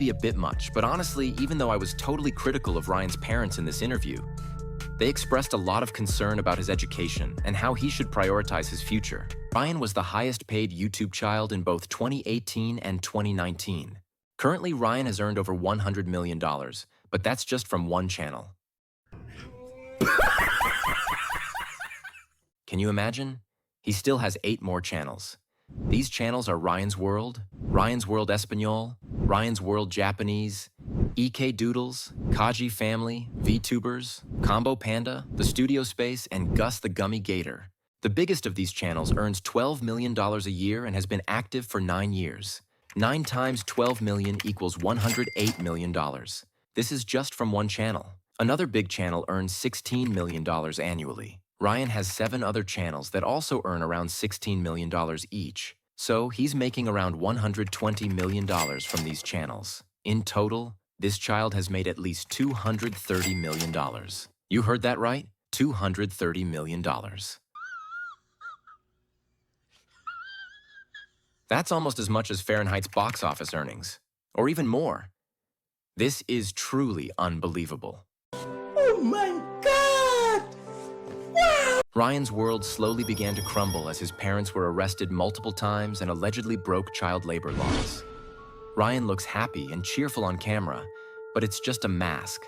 Be a bit much, but honestly, even though I was totally critical of Ryan's parents in this interview, they expressed a lot of concern about his education and how he should prioritize his future. Ryan was the highest paid YouTube child in both 2018 and 2019. Currently, Ryan has earned over $100 million, but that's just from one channel. Can you imagine? He still has 8 more channels. These channels are Ryan's World Espanol, Ryan's World Japanese, EK Doodles, Kaji Family, VTubers, Combo Panda, The Studio Space, and Gus the Gummy Gator. The biggest of these channels earns $12 million a year and has been active for 9 years. 9 times 12 million equals $108 million. This is just from one channel. Another big channel earns $16 million annually. Ryan has 7 other channels that also earn around $16 million each. So he's making around $120 million from these channels. In total, this child has made at least $230 million. You heard that right? $230 million. That's almost as much as Fahrenheit's box office earnings, or even more. This is truly unbelievable. Oh my God! Wow! Ryan's world slowly began to crumble as his parents were arrested multiple times and allegedly broke child labor laws. Ryan looks happy and cheerful on camera, but it's just a mask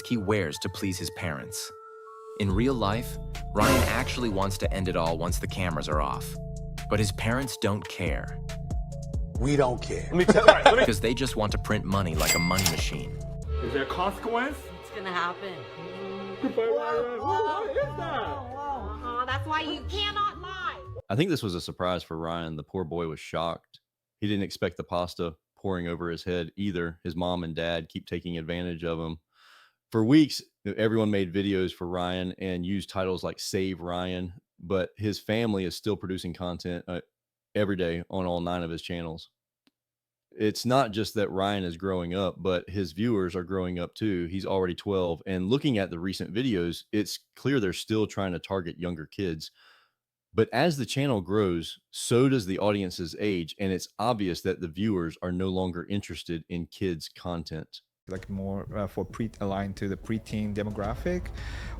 he wears to please his parents. In real life, Ryan actually wants to end it all once the cameras are off. But his parents don't care. We don't care. Because they just want to print money like a money machine. Is there a consequence? It's gonna happen. What is that? That's why you cannot lie. I think this was a surprise for Ryan. The poor boy was shocked. He didn't expect the pasta pouring over his head either. His mom and dad keep taking advantage of him. For weeks, everyone made videos for Ryan and used titles like Save Ryan, but his family is still producing content every day on all 9 of his channels. It's not just that Ryan is growing up, but his viewers are growing up too. He's already 12. And looking at the recent videos, it's clear they're still trying to target younger kids. But as the channel grows, so does the audience's age. And it's obvious that the viewers are no longer interested in kids' content. Like more for aligned to the preteen demographic,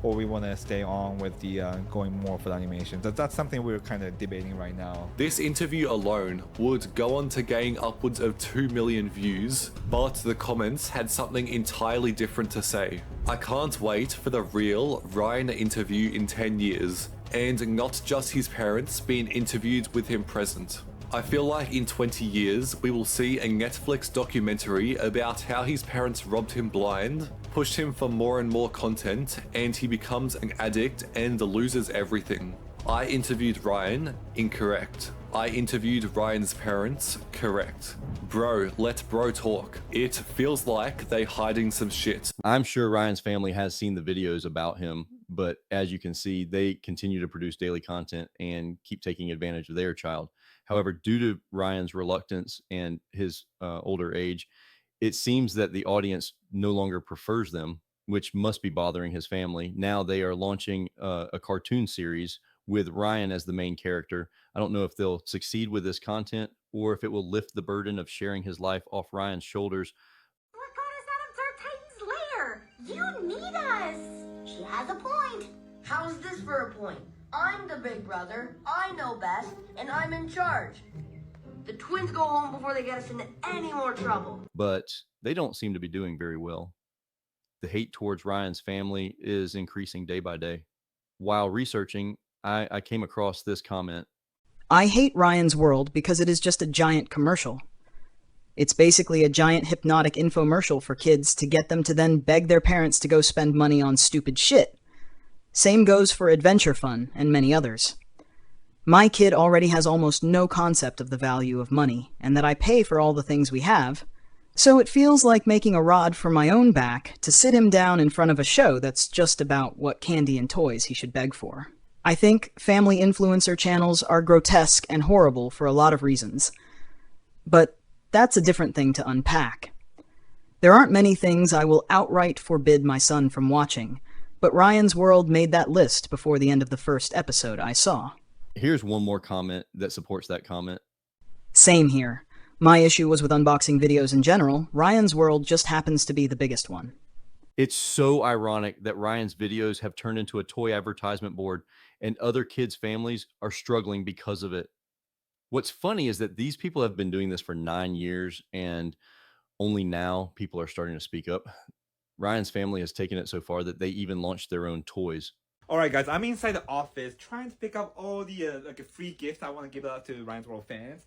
or we want to stay on with the going more for the animation. That's something we're kind of debating right now. This interview alone would go on to gain upwards of 2 million views, but the comments had something entirely different to say. I can't wait for the real Ryan interview in 10 years, and not just his parents being interviewed with him present. I feel like in 20 years, we will see a Netflix documentary about how his parents robbed him blind, pushed him for more and more content, and he becomes an addict and loses everything. I interviewed Ryan, incorrect. I interviewed Ryan's parents, correct. Bro, let bro talk. It feels like they hiding some shit. I'm sure Ryan's family has seen the videos about him, but as you can see, they continue to produce daily content and keep taking advantage of their child. However, due to Ryan's reluctance and his older age, it seems that the audience no longer prefers them, which must be bothering his family. Now they are launching a cartoon series with Ryan as the main character. I don't know if they'll succeed with this content or if it will lift the burden of sharing his life off Ryan's shoulders. What got us out of Dark Titan's lair? You need us. She has a point. How's this for a point? I'm the big brother, I know best, and I'm in charge. The twins go home before they get us into any more trouble. But they don't seem to be doing very well. The hate towards Ryan's family is increasing day by day. While researching, I came across this comment. I hate Ryan's World because it is just a giant commercial. It's basically a giant hypnotic infomercial for kids to get them to then beg their parents to go spend money on stupid shit. Same goes for Adventure Fun and many others. My kid already has almost no concept of the value of money, and that I pay for all the things we have, so it feels like making a rod for my own back to sit him down in front of a show that's just about what candy and toys he should beg for. I think family influencer channels are grotesque and horrible for a lot of reasons. But that's a different thing to unpack. There aren't many things I will outright forbid my son from watching, but Ryan's World made that list before the end of the first episode I saw. Here's one more comment that supports that comment. Same here. My issue was with unboxing videos in general. Ryan's World just happens to be the biggest one. It's so ironic that Ryan's videos have turned into a toy advertisement board and other kids' families are struggling because of it. What's funny is that these people have been doing this for 9 years and only now people are starting to speak up. Ryan's family has taken it so far that they even launched their own toys. All right, guys, I'm inside the office trying to pick up all the free gifts I want to give out to Ryan's World fans.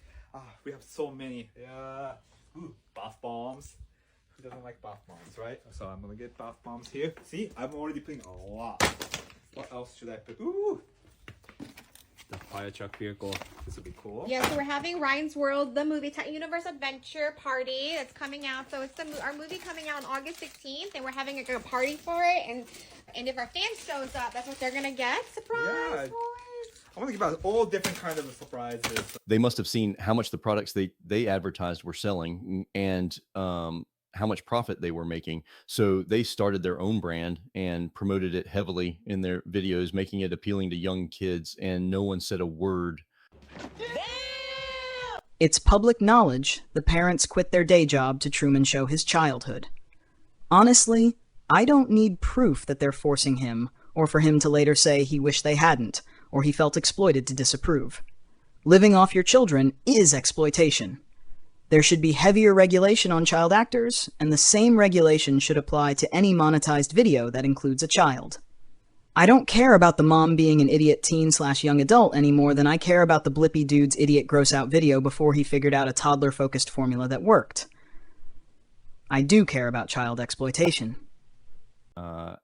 We have so many. Yeah. Ooh, bath bombs. Who doesn't like bath bombs, right? So I'm gonna get bath bombs here. See, I'm already putting a lot. What else should I put? Ooh, the fire truck vehicle. This would be cool. Yeah, so we're having Ryan's World, the movie Titan Universe Adventure party that's coming out. So it's our movie coming out on August 16th, and we're having a party for it. And if our fans shows up, that's what they're gonna get. Surprise, Yeah. boys! I want to give out all different kinds of surprises. They must have seen how much the products they advertised were selling and how much profit they were making. So they started their own brand and promoted it heavily in their videos, making it appealing to young kids, and no one said a word. It's public knowledge the parents quit their day job to Truman Show his childhood. Honestly, I don't need proof that they're forcing him, or for him to later say he wished they hadn't, or he felt exploited to disapprove. Living off your children is exploitation. There should be heavier regulation on child actors, and the same regulation should apply to any monetized video that includes a child. I don't care about the mom being an idiot teen/young adult any more than I care about the Blippi dude's idiot gross-out video before he figured out a toddler-focused formula that worked. I do care about child exploitation.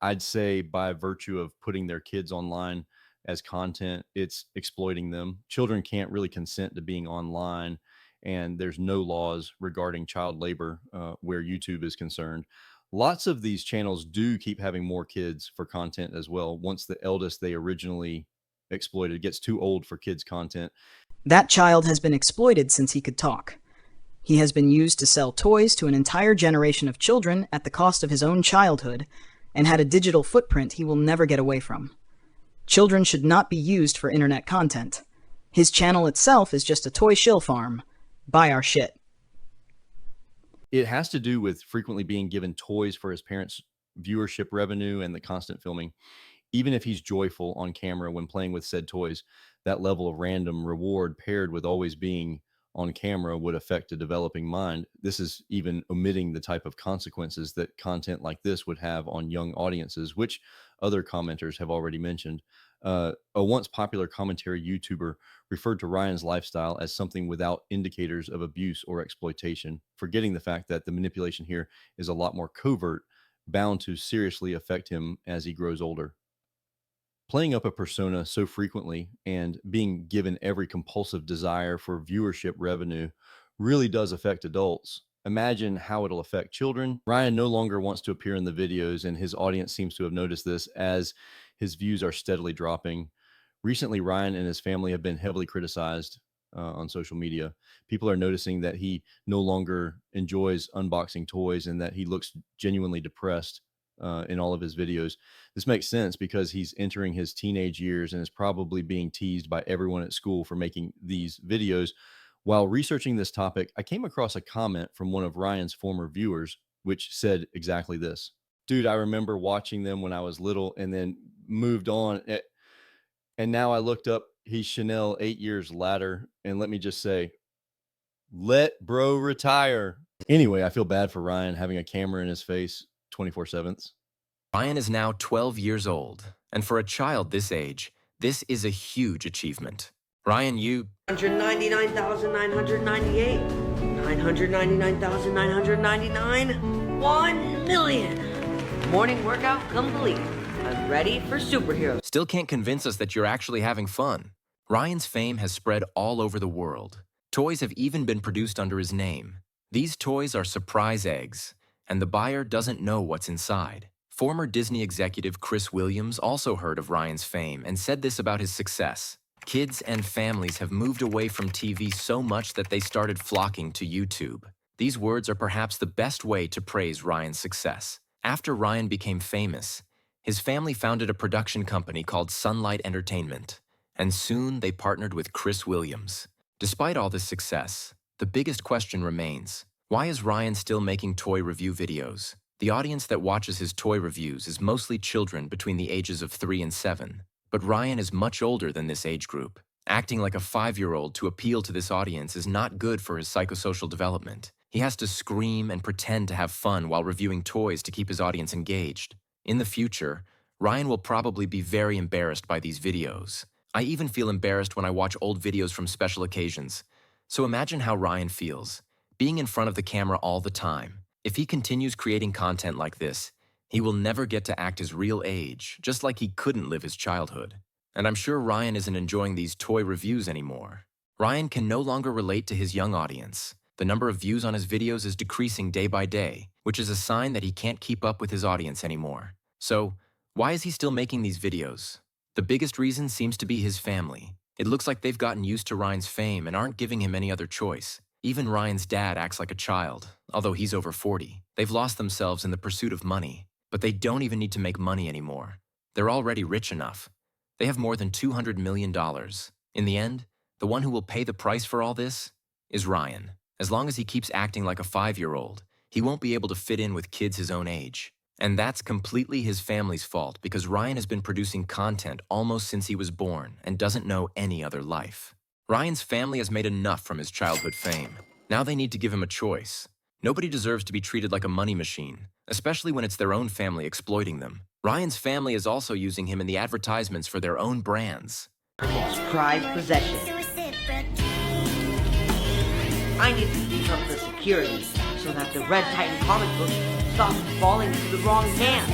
I'd say by virtue of putting their kids online as content, it's exploiting them. Children can't really consent to being online, and there's no laws regarding child labor where YouTube is concerned. Lots of these channels do keep having more kids for content as well. Once the eldest they originally exploited gets too old for kids' content. That child has been exploited since he could talk. He has been used to sell toys to an entire generation of children at the cost of his own childhood, and had a digital footprint he will never get away from. Children should not be used for internet content. His channel itself is just a toy shill farm. Buy our shit. It has to do with frequently being given toys for his parents' viewership revenue and the constant filming. Even if he's joyful on camera when playing with said toys, that level of random reward paired with always being on camera would affect a developing mind. This is even omitting the type of consequences that content like this would have on young audiences, which other commenters have already mentioned. A once popular commentary YouTuber referred to Ryan's lifestyle as something without indicators of abuse or exploitation, forgetting the fact that the manipulation here is a lot more covert, bound to seriously affect him as he grows older. Playing up a persona so frequently and being given every compulsive desire for viewership revenue really does affect adults. Imagine how it'll affect children. Ryan no longer wants to appear in the videos, and his audience seems to have noticed this as his views are steadily dropping. Recently, Ryan and his family have been heavily criticized on social media. People are noticing that he no longer enjoys unboxing toys and that he looks genuinely depressed in all of his videos. This makes sense because he's entering his teenage years and is probably being teased by everyone at school for making these videos. While researching this topic, I came across a comment from one of Ryan's former viewers, which said exactly this. Dude, I remember watching them when I was little and then moved on. And now I looked up, he's Chanel 8 years later. And let me just say, let bro retire. Anyway, I feel bad for Ryan having a camera in his face 24/7. Ryan is now 12 years old, and for a child this age, this is a huge achievement. Ryan, you... 199,998. 999,999. 1 million. Morning workout complete. I'm ready for superheroes. still can't convince us that you're actually having fun. Ryan's fame has spread all over the world. Toys have even been produced under his name. These toys are surprise eggs, and the buyer doesn't know what's inside. Former Disney executive Chris Williams also heard of Ryan's fame and said this about his success. Kids and families have moved away from TV so much that they started flocking to YouTube. These words are perhaps the best way to praise Ryan's success. After Ryan became famous, his family founded a production company called Sunlight Entertainment, and soon they partnered with Chris Williams. Despite all this success, the biggest question remains. Why is Ryan still making toy review videos? The audience that watches his toy reviews is mostly children between the ages of 3 and 7. But Ryan is much older than this age group. Acting like a 5-year-old to appeal to this audience is not good for his psychosocial development. He has to scream and pretend to have fun while reviewing toys to keep his audience engaged. In the future, Ryan will probably be very embarrassed by these videos. I even feel embarrassed when I watch old videos from special occasions. So imagine how Ryan feels, being in front of the camera all the time. If he continues creating content like this, he will never get to act his real age, just like he couldn't live his childhood. And I'm sure Ryan isn't enjoying these toy reviews anymore. Ryan can no longer relate to his young audience. The number of views on his videos is decreasing day by day, which is a sign that he can't keep up with his audience anymore. So, why is he still making these videos? The biggest reason seems to be his family. It looks like they've gotten used to Ryan's fame and aren't giving him any other choice. Even Ryan's dad acts like a child, although he's over 40. They've lost themselves in the pursuit of money, but they don't even need to make money anymore. They're already rich enough. They have more than $200 million. In the end, the one who will pay the price for all this is Ryan. As long as he keeps acting like a 5-year-old, he won't be able to fit in with kids his own age. And that's completely his family's fault because Ryan has been producing content almost since he was born and doesn't know any other life. Ryan's family has made enough from his childhood fame. Now they need to give him a choice. Nobody deserves to be treated like a money machine, especially when it's their own family exploiting them. Ryan's family is also using him in the advertisements for their own brands. Prized possession. I need to beef up the security so that the Red Titan comic book stops falling into the wrong hands.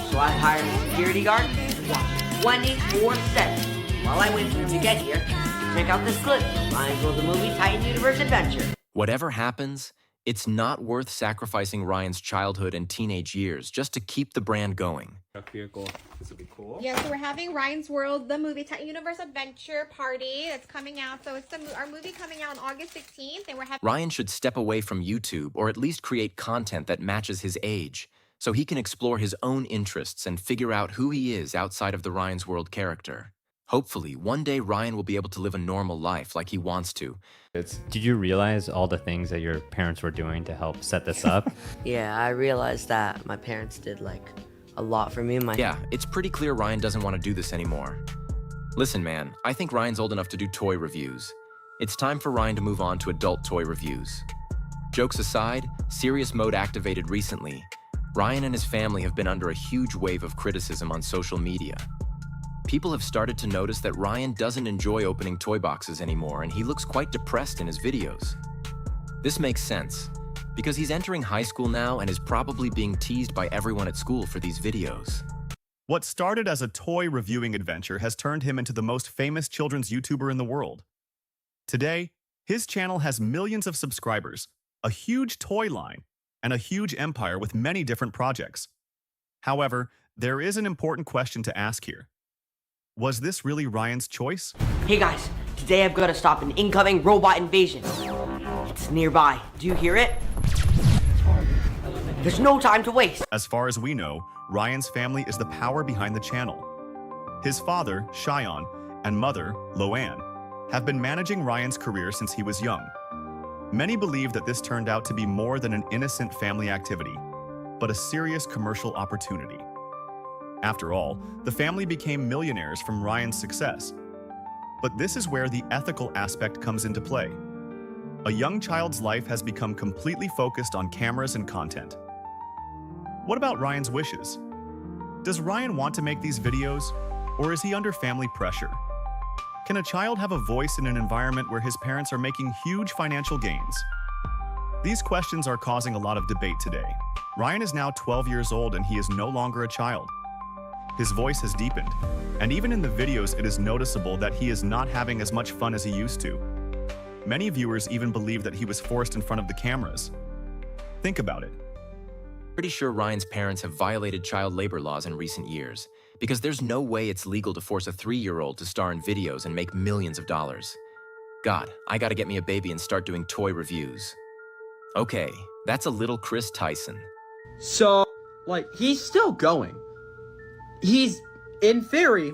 So I hired a security guard to watch 24/7 while I wait for him to get here. Check out this clip from Ryan's World, the movie Titan Universe Adventure. Whatever happens, it's not worth sacrificing Ryan's childhood and teenage years just to keep the brand going. Vehicle. This would be cool. Yeah, so we're having Ryan's World, the movie Titan Universe Adventure party that's coming out. So it's our movie coming out on August 16th, and we're having... Ryan should step away from YouTube or at least create content that matches his age so he can explore his own interests and figure out who he is outside of the Ryan's World character. Hopefully, one day Ryan will be able to live a normal life like he wants to. Did you realize all the things that your parents were doing to help set this up? Yeah, I realized that my parents did like a lot for me. Yeah, it's pretty clear Ryan doesn't want to do this anymore. Listen, man, I think Ryan's old enough to do toy reviews. It's time for Ryan to move on to adult toy reviews. Jokes aside, serious mode activated recently. Ryan and his family have been under a huge wave of criticism on social media. People have started to notice that Ryan doesn't enjoy opening toy boxes anymore, and he looks quite depressed in his videos. This makes sense, because he's entering high school now and is probably being teased by everyone at school for these videos. What started as a toy reviewing adventure has turned him into the most famous children's YouTuber in the world. Today, his channel has millions of subscribers, a huge toy line, and a huge empire with many different projects. However, there is an important question to ask here. Was this really Ryan's choice? Hey guys, today I've got to stop an incoming robot invasion. It's nearby. Do you hear it? There's no time to waste. As far as we know, Ryan's family is the power behind the channel. His father, Cheyenne, and mother, Loanne, have been managing Ryan's career since he was young. Many believe that this turned out to be more than an innocent family activity, but a serious commercial opportunity. After all, the family became millionaires from Ryan's success. But this is where the ethical aspect comes into play. A young child's life has become completely focused on cameras and content. What about Ryan's wishes? Does Ryan want to make these videos, or is he under family pressure? Can a child have a voice in an environment where his parents are making huge financial gains? These questions are causing a lot of debate today. Ryan is now 12 years old and he is no longer a child. His voice has deepened, and even in the videos it is noticeable that he is not having as much fun as he used to. Many viewers even believe that he was forced in front of the cameras. Think about it. Pretty sure Ryan's parents have violated child labor laws in recent years, because there's no way it's legal to force a 3-year-old to star in videos and make millions of dollars. God, I gotta get me a baby and start doing toy reviews. Okay, that's a little Chris Tyson. So, like, he's still going. He's, in theory,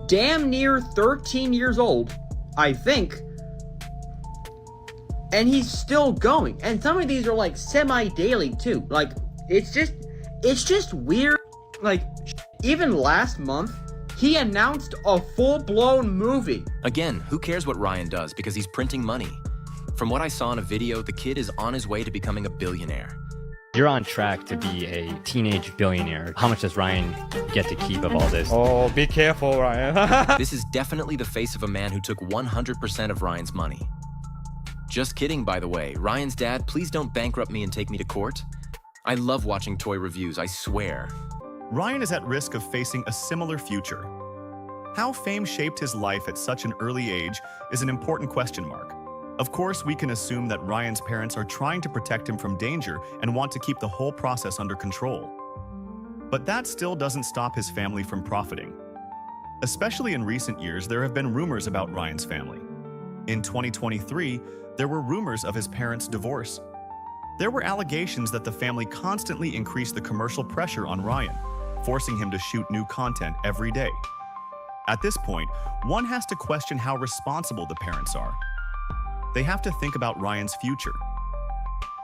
damn near 13 years old, I think. and he's still going. And some of these are like semi-daily too. Like, it's just weird. Like, even last month, he announced a full-blown movie. Again, who cares what Ryan does because he's printing money? From what I saw in a video, the kid is on his way to becoming a billionaire. You're on track to be a teenage billionaire. How much does Ryan get to keep of all this? Oh, be careful, Ryan. This is definitely the face of a man who took 100% of Ryan's money. Just kidding, by the way. Ryan's dad, please don't bankrupt me and take me to court. I love watching toy reviews, I swear. Ryan is at risk of facing a similar future. How fame shaped his life at such an early age is an important question mark. Of course, we can assume that Ryan's parents are trying to protect him from danger and want to keep the whole process under control. But that still doesn't stop his family from profiting. Especially in recent years, there have been rumors about Ryan's family. In 2023, there were rumors of his parents' divorce. There were allegations that the family constantly increased the commercial pressure on Ryan, forcing him to shoot new content every day. At this point, one has to question how responsible the parents are. They have to think about Ryan's future.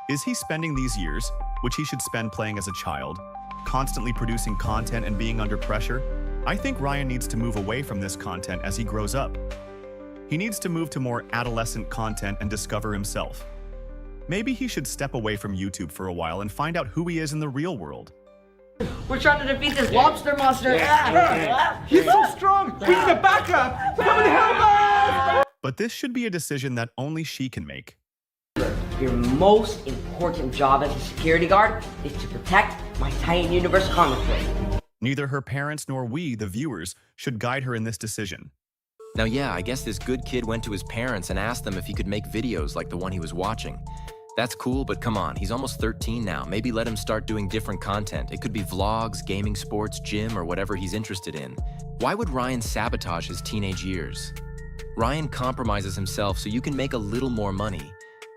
Is he spending these years, which he should spend playing as a child, constantly producing content and being under pressure? I think Ryan needs to move away from this content as he grows up. He needs to move to more adolescent content and discover himself. Maybe he should step away from YouTube for a while and find out who he is in the real world. We're trying to defeat this lobster monster. He's so strong. We need a backup. Someone help us! But this should be a decision that only she can make. Your most important job as a security guard is to protect my Titan Universe comic book. Neither her parents nor we, the viewers, should guide her in this decision. Now yeah, I guess this good kid went to his parents and asked them if he could make videos like the one he was watching. That's cool, but come on, he's almost 13 now. Maybe let him start doing different content. It could be vlogs, gaming, sports, gym, or whatever he's interested in. Why would Ryan sabotage his teenage years? Ryan compromises himself so you can make a little more money.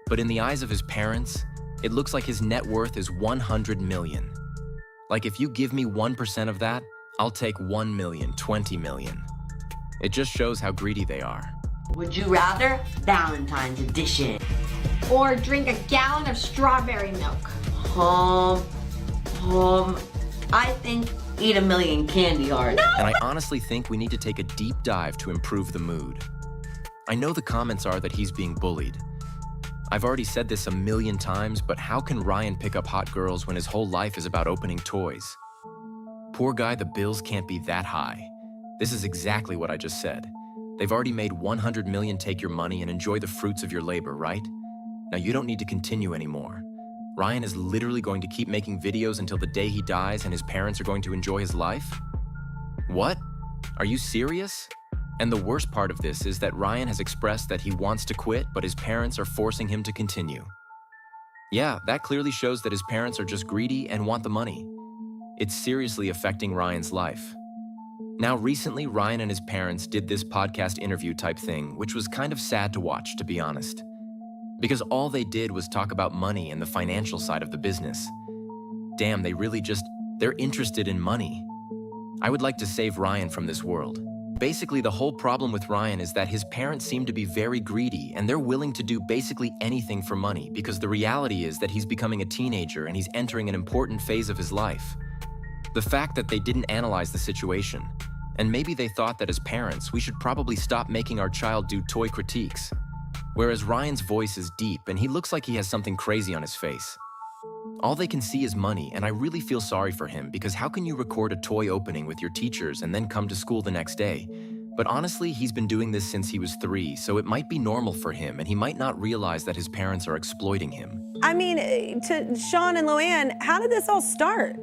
But in the eyes of his parents, it looks like his net worth is 100 million. Like if you give me 1% of that, I'll take 1 million, 20 million. It just shows how greedy they are. Would you rather Valentine's edition? Or drink a gallon of strawberry milk. I think eat a million candy hearts. No! And I honestly think we need to take a deep dive to improve the mood. I know the comments are that he's being bullied. I've already said this a million times, but how can Ryan pick up hot girls when his whole life is about opening toys? Poor guy, the bills can't be that high. This is exactly what I just said. They've already made 100 million take your money and enjoy the fruits of your labor, right? Now you don't need to continue anymore. Ryan is literally going to keep making videos until the day he dies and his parents are going to enjoy his life? What? Are you serious? And the worst part of this is that Ryan has expressed that he wants to quit, but his parents are forcing him to continue. Yeah, that clearly shows that his parents are just greedy and want the money. It's seriously affecting Ryan's life. Now, recently, Ryan and his parents did this podcast interview type thing, which was kind of sad to watch, to be honest. Because all they did was talk about money and the financial side of the business. Damn, they're interested in money. I would like to save Ryan from this world. Basically, the whole problem with Ryan is that his parents seem to be very greedy and they're willing to do basically anything for money because the reality is that he's becoming a teenager and he's entering an important phase of his life. The fact that they didn't analyze the situation, and maybe they thought that as parents, we should probably stop making our child do toy critiques. Whereas Ryan's voice is deep and he looks like he has something crazy on his face. All they can see is money, and I really feel sorry for him because how can you record a toy opening with your teachers and then come to school the next day? But honestly, he's been doing this since he was 3, so it might be normal for him and he might not realize that his parents are exploiting him. I mean, to Sean and Loanne, how did this all start?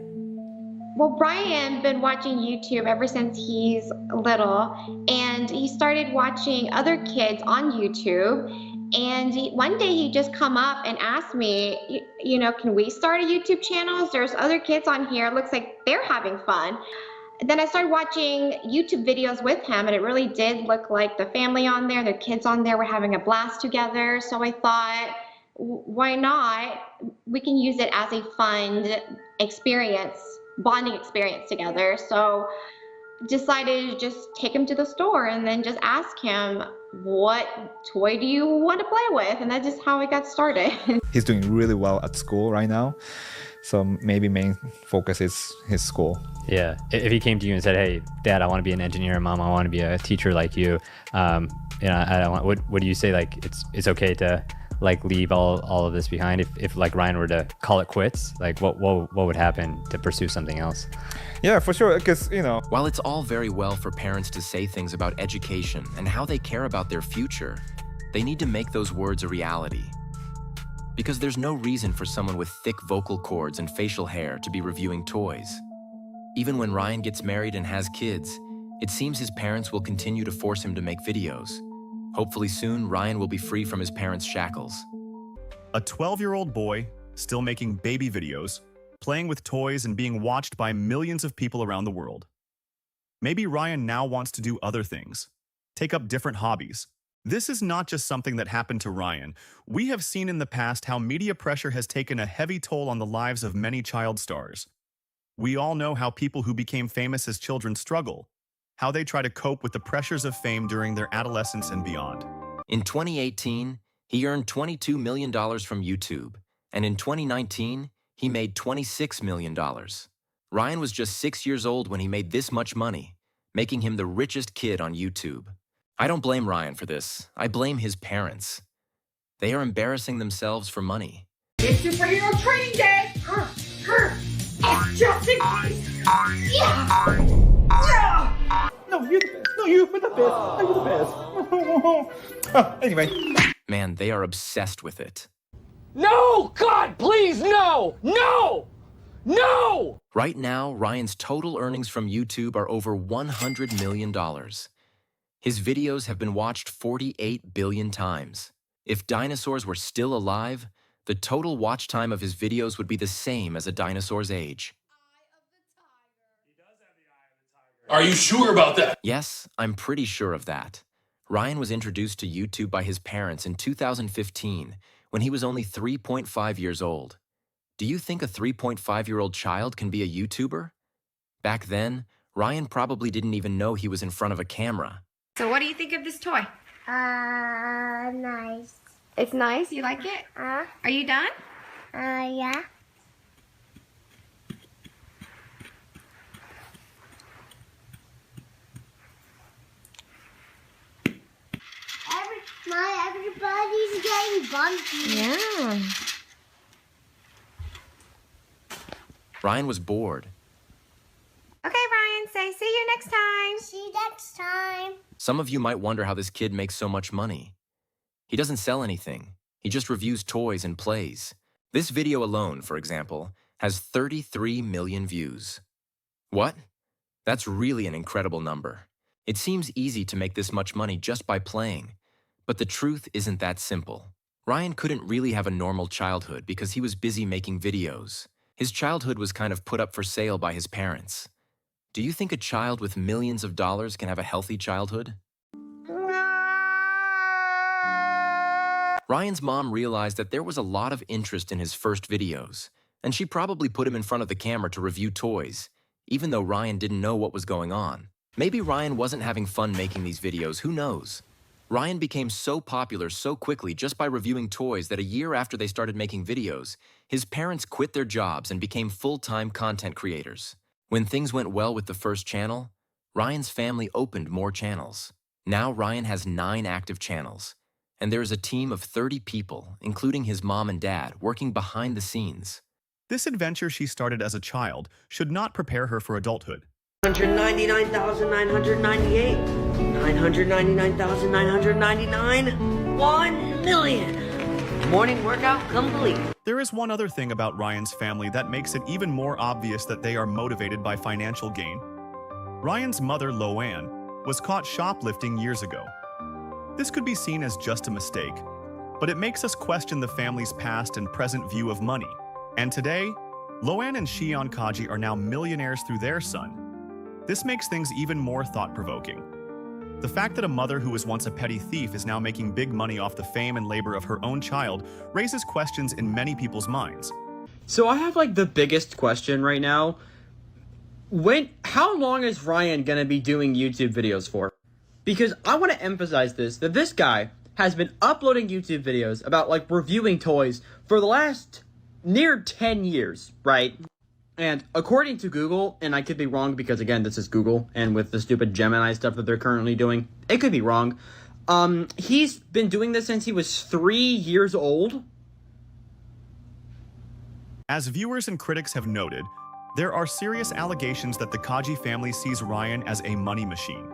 Well, Brian been watching YouTube ever since he's little, and he started watching other kids on YouTube. And one day he just come up and asked me, you know, can we start a YouTube channel? There's other kids on here. It looks like they're having fun. And then I started watching YouTube videos with him, and it really did look like the family on there, their kids on there were having a blast together. So I thought, why not? We can use it as a fun experience, bonding experience together. So decided to just take him to the store and then just ask him, what toy do you want to play with? And that's just how it got started. He's doing really well at school right now. So maybe main focus is his school. Yeah. If he came to you and said, "Hey, Dad, I want to be an engineer. Mom, I want to be a teacher like you," I don't want. What do you say? Like, it's okay to like leave all of this behind. If like Ryan were to call it quits, like what would happen to pursue something else? Yeah, for sure. Because while it's all very well for parents to say things about education and how they care about their future, they need to make those words a reality. Because there's no reason for someone with thick vocal cords and facial hair to be reviewing toys. Even when Ryan gets married and has kids, it seems his parents will continue to force him to make videos. Hopefully soon, Ryan will be free from his parents' shackles. A 12-year-old boy, still making baby videos, playing with toys and being watched by millions of people around the world. Maybe Ryan now wants to do other things, take up different hobbies. This is not just something that happened to Ryan. We have seen in the past how media pressure has taken a heavy toll on the lives of many child stars. We all know how people who became famous as children struggle, how they try to cope with the pressures of fame during their adolescence and beyond. In 2018, he earned $22 million from YouTube, and in 2019, he made $26 million. Ryan was just 6 years old when he made this much money, making him the richest kid on YouTube. I don't blame Ryan for this. I blame his parents. They are embarrassing themselves for money. It's superhero training day! It's just in case! Yeah! Yeah! No, you're the best. No, you're the best. You're the best. Anyway. Man, they are obsessed with it. No! God, please, no! No! No! Right now, Ryan's total earnings from YouTube are over $100 million. His videos have been watched 48 billion times. If dinosaurs were still alive, the total watch time of his videos would be the same as a dinosaur's age. Are you sure about that? Yes, I'm pretty sure of that. Ryan was introduced to YouTube by his parents in 2015 when he was only 3.5 years old. Do you think a 3.5-year-old child can be a YouTuber? Back then, Ryan probably didn't even know he was in front of a camera. So what do you think of this toy? Nice. It's nice? You like it? Are you done? Yeah. Everybody's getting bumpy. Yeah. Ryan was bored. Okay, Ryan, say see you next time. See you next time. Some of you might wonder how this kid makes so much money. He doesn't sell anything. He just reviews toys and plays. This video alone, for example, has 33 million views. What? That's really an incredible number. It seems easy to make this much money just by playing. But the truth isn't that simple. Ryan couldn't really have a normal childhood because he was busy making videos. His childhood was kind of put up for sale by his parents. Do you think a child with millions of dollars can have a healthy childhood? Ryan's mom realized that there was a lot of interest in his first videos, and she probably put him in front of the camera to review toys, even though Ryan didn't know what was going on. Maybe Ryan wasn't having fun making these videos, who knows? Ryan became so popular so quickly just by reviewing toys that a year after they started making videos, his parents quit their jobs and became full-time content creators. When things went well with the first channel, Ryan's family opened more channels. Now Ryan has 9 active channels, and there is a team of 30 people, including his mom and dad, working behind the scenes. This adventure she started as a child should not prepare her for adulthood. 199,998. 999,999. 1 million. Morning workout complete. There is one other thing about Ryan's family that makes it even more obvious that they are motivated by financial gain. Ryan's mother, Loanne, was caught shoplifting years ago. This could be seen as just a mistake, but it makes us question the family's past and present view of money. And today, Loanne and Shion Kaji are now millionaires through their son. This makes things even more thought-provoking. The fact that a mother who was once a petty thief is now making big money off the fame and labor of her own child raises questions in many people's minds. So I have like the biggest question right now. How long is Ryan gonna be doing YouTube videos for? because I want to emphasize that this guy has been uploading YouTube videos about, like, reviewing toys for the last near 10 years, right? And according to Google, and I could be wrong because, again, this is Google, and with the stupid Gemini stuff that they're currently doing, it could be wrong. He's been doing this since he was 3 years old. As viewers and critics have noted, there are serious allegations that the Kaji family sees Ryan as a money machine.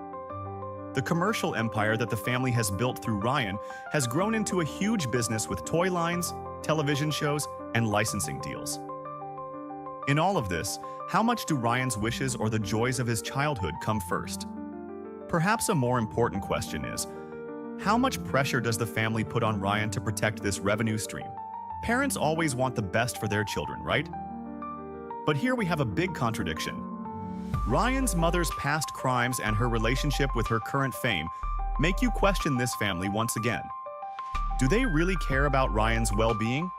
The commercial empire that the family has built through Ryan has grown into a huge business with toy lines, television shows, and licensing deals. In all of this, how much do Ryan's wishes or the joys of his childhood come first? Perhaps a more important question is, how much pressure does the family put on Ryan to protect this revenue stream? Parents always want the best for their children, right? But here we have a big contradiction. Ryan's mother's past crimes and her relationship with her current fame make you question this family once again. Do they really care about Ryan's well-being?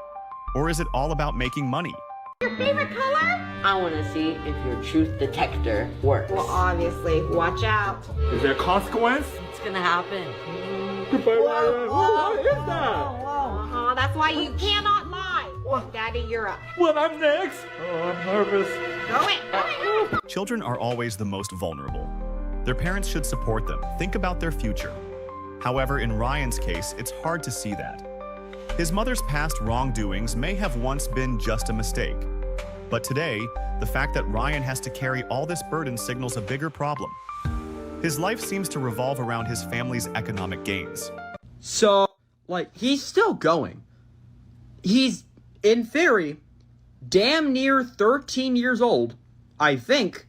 Or is it all about making money? Your favorite color? I want to see if your truth detector works. Well, obviously. Watch out. Is there a consequence? It's gonna happen. Goodbye, Ryan. What is that? That's why you cannot lie. Daddy, you're up. Well, I'm next. Oh, I'm nervous. Go in. Children are always the most vulnerable. Their parents should support them, think about their future. However, in Ryan's case, it's hard to see that. His mother's past wrongdoings may have once been just a mistake. But today, the fact that Ryan has to carry all this burden signals a bigger problem. His life seems to revolve around his family's economic gains. So, like, he's still going. He's, in theory, damn near 13 years old, I think.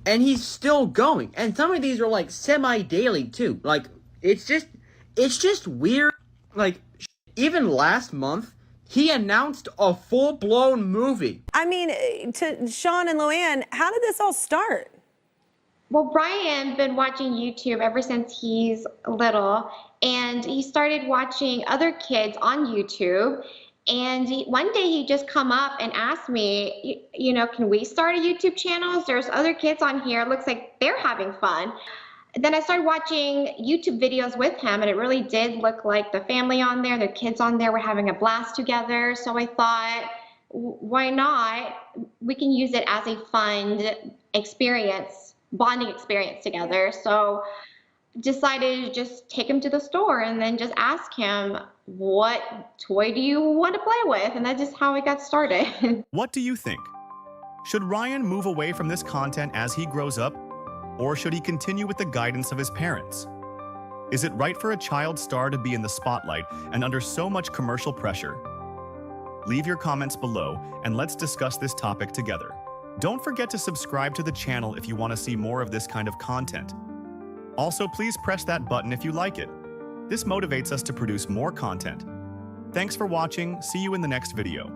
And he's still going. And some of these are, like, semi-daily, too. Like, it's just weird. Like, even last month, he announced a full-blown movie. I mean, to Sean and Loanne, how did this all start? Well, Brian been watching YouTube ever since he's little, and he started watching other kids on YouTube. And one day he just come up and asked me, you know, can we start a YouTube channel? There's other kids on here. It looks like they're having fun. Then I started watching YouTube videos with him, and it really did look like the family on there, the kids on there were having a blast together. So I thought, why not? We can use it as a fun experience, bonding experience together. So decided to just take him to the store and then just ask him, what toy do you want to play with? And that's just how it got started. What do you think? Should Ryan move away from this content as he grows up? Or should he continue with the guidance of his parents? Is it right for a child star to be in the spotlight and under so much commercial pressure? Leave your comments below and let's discuss this topic together. Don't forget to subscribe to the channel if you want to see more of this kind of content. Also, please press that button if you like it. This motivates us to produce more content. Thanks for watching. See you in the next video.